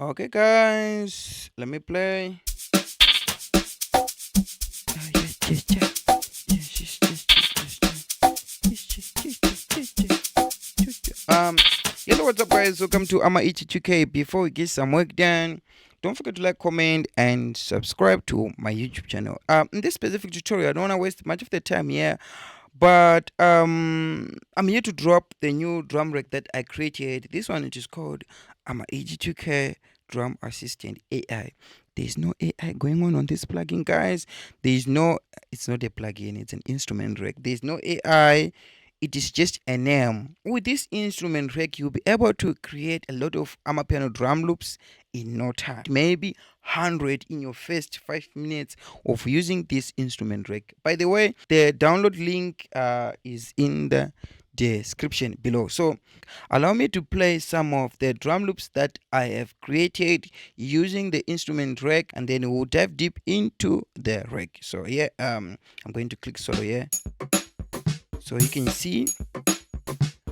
Okay, guys, let me play. Um, Hello, what's up, guys? Welcome to Ama82K. Before we get some work done, don't forget to like, comment, and subscribe to my YouTube channel. In this specific tutorial, I don't want to waste much of the time here, but I'm here to drop the new drum rack that I created. This one it is called Ama82K Drum Assistant AI. There's no AI going on this plugin, guys. It's not a plugin, it's an instrument rack. There's no AI. It is just a name. With this instrument rack, you'll be able to create a lot of Amapiano drum loops in no time. Maybe 100 in your first 5 minutes of using this instrument rack. By the way, the download link is in the description below. So allow me to play some of the drum loops that I have created using the instrument rack, and then we'll dive deep into the rack. So yeah, I'm going to click solo here. So you can see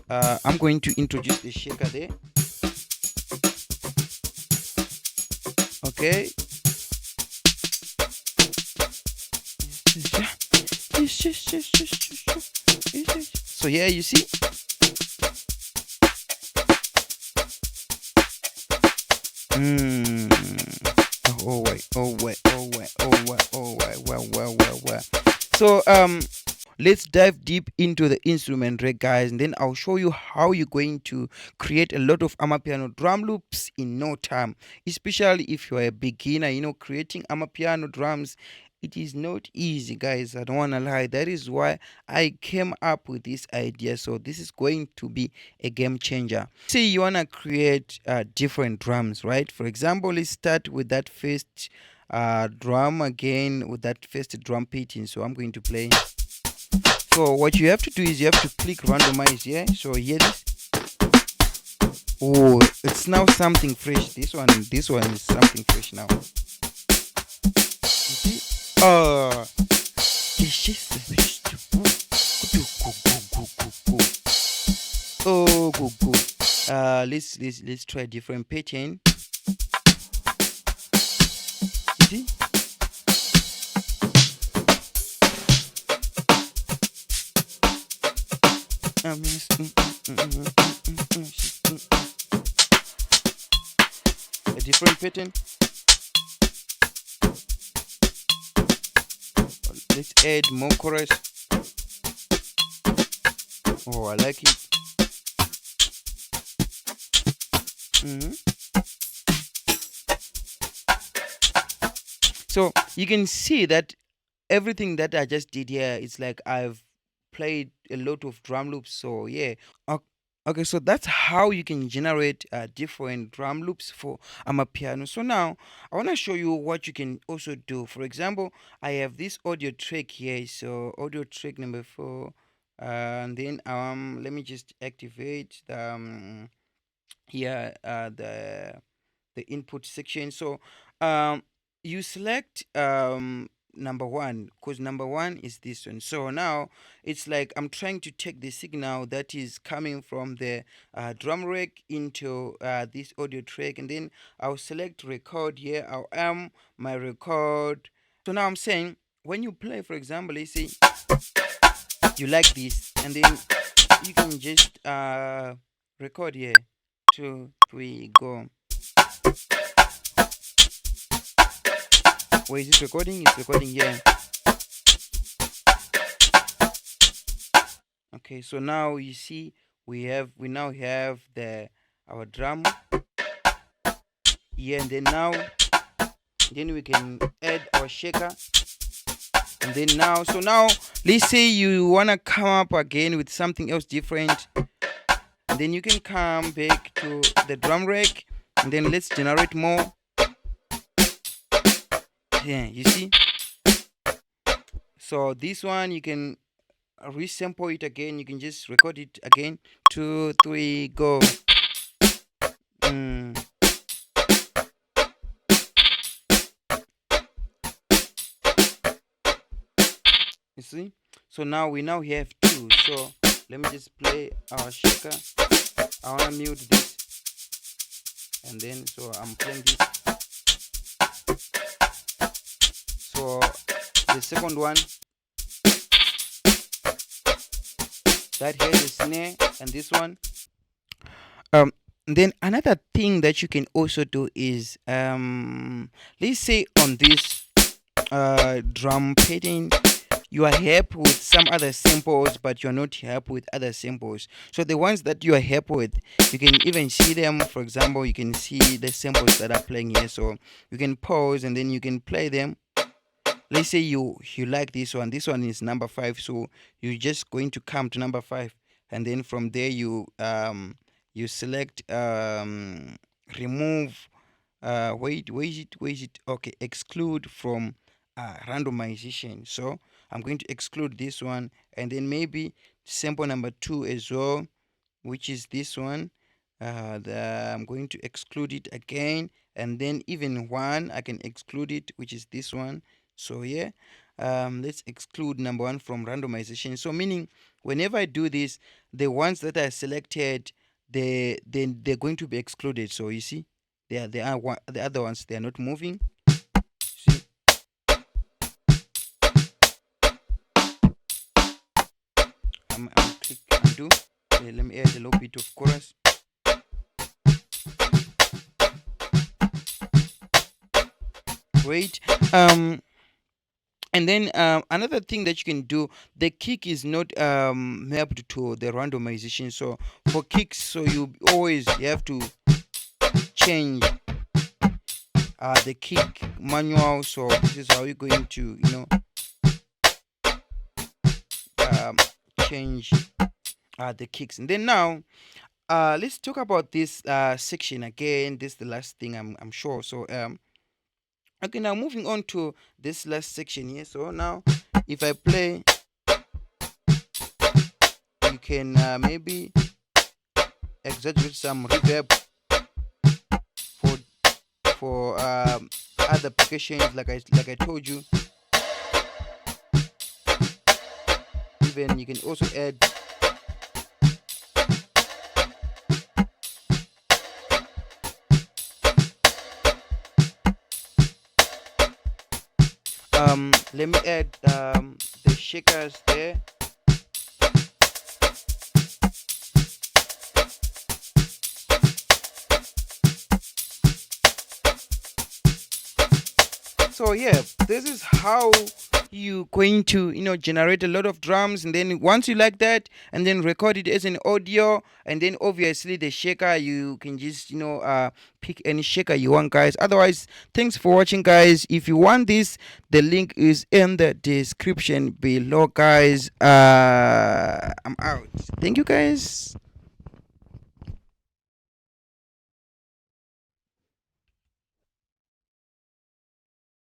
I'm going to introduce the shaker there. Okay. So here you see. Well. So let's dive deep into the instrument rack, guys, and then I'll show you how you're going to create a lot of Amapiano drum loops in no time, especially if you're a beginner. Creating Amapiano drums, it is not easy, guys. I don't want to lie. That is why I came up with this idea. So this is going to be a game changer. Say you want to create different drums, right? For example, let's start with that first drum again, with that first drum pattern. So I'm going to play. So what you have to do is you have to click randomize here. So hear this. Oh, it's now something fresh. This one is something fresh now. You see? Oh, go. Let's try a different pattern. You see? A different pattern. Let's add more chorus. Oh, I like it. So you can see that everything that I just did here, it's like I've played a lot of drum loops. So yeah. Okay, so that's how you can generate different drum loops for Amapiano. So now I want to show you what you can also do. For example, I have this audio track here. So audio track number 4, and then let me just activate the here the input section. So you select number 1, because number 1 is this one. So now it's like I'm trying to take the signal that is coming from the drum rack into this audio track, and then I'll select record here. I'll my record. So now I'm saying when you play, for example, let's say you like this, and then you can just record here. 2, 3, go. Where is it recording? It's recording here. Okay, so now you see we now have our drum here, and then we can add our shaker. And then now let's say you wanna come up again with something else different, and then you can come back to the drum rack, and then let's generate more. Yeah, you see. So this one you can resample it again. You can just record it again. 2, 3, go. You see. So now we have 2. So let me just play our shaker. I wanna mute this. and then so I'm playing this. So the second one, that here is snare, and this one. Then another thing that you can also do is let's say on this drum pattern you are happy with some other samples, but you're not happy with other samples. So the ones that you are happy with, you can even see them. For example, you can see the samples that are playing here, so you can pause and then you can play them. Let's say you like this one is number 5, so you're just going to come to number 5, and then from there you select remove wait, okay, exclude from randomization. So I'm going to exclude this one, and then maybe sample number 2 as well, which is this one. I'm going to exclude it again, and then even 1 I can exclude it, which is this one. So yeah, let's exclude number 1 from randomization. So meaning whenever I do this, the ones that I selected, they're going to be excluded. So you see, they are the other ones, they are not moving. See, I'm click undo. Okay, let me add a little bit of chorus. Great. And then another thing that you can do, the kick is not mapped to the randomization. So for kicks, so you always have to change the kick manual. So this is how you're going to change the kicks. And then now let's talk about this section again. This is the last thing, I'm sure. So okay, now moving on to this last section here. So now if I play, you can maybe exaggerate some reverb for other applications, like I told you. Even you can also add let me add the shakers there. So yeah, this is how you going to generate a lot of drums, and then once you like that, and then record it as an audio, and then obviously the shaker, you can just pick any shaker you want, guys. Otherwise, thanks for watching, guys. If you want this, the link is in the description below, guys. I'm out. Thank you, guys.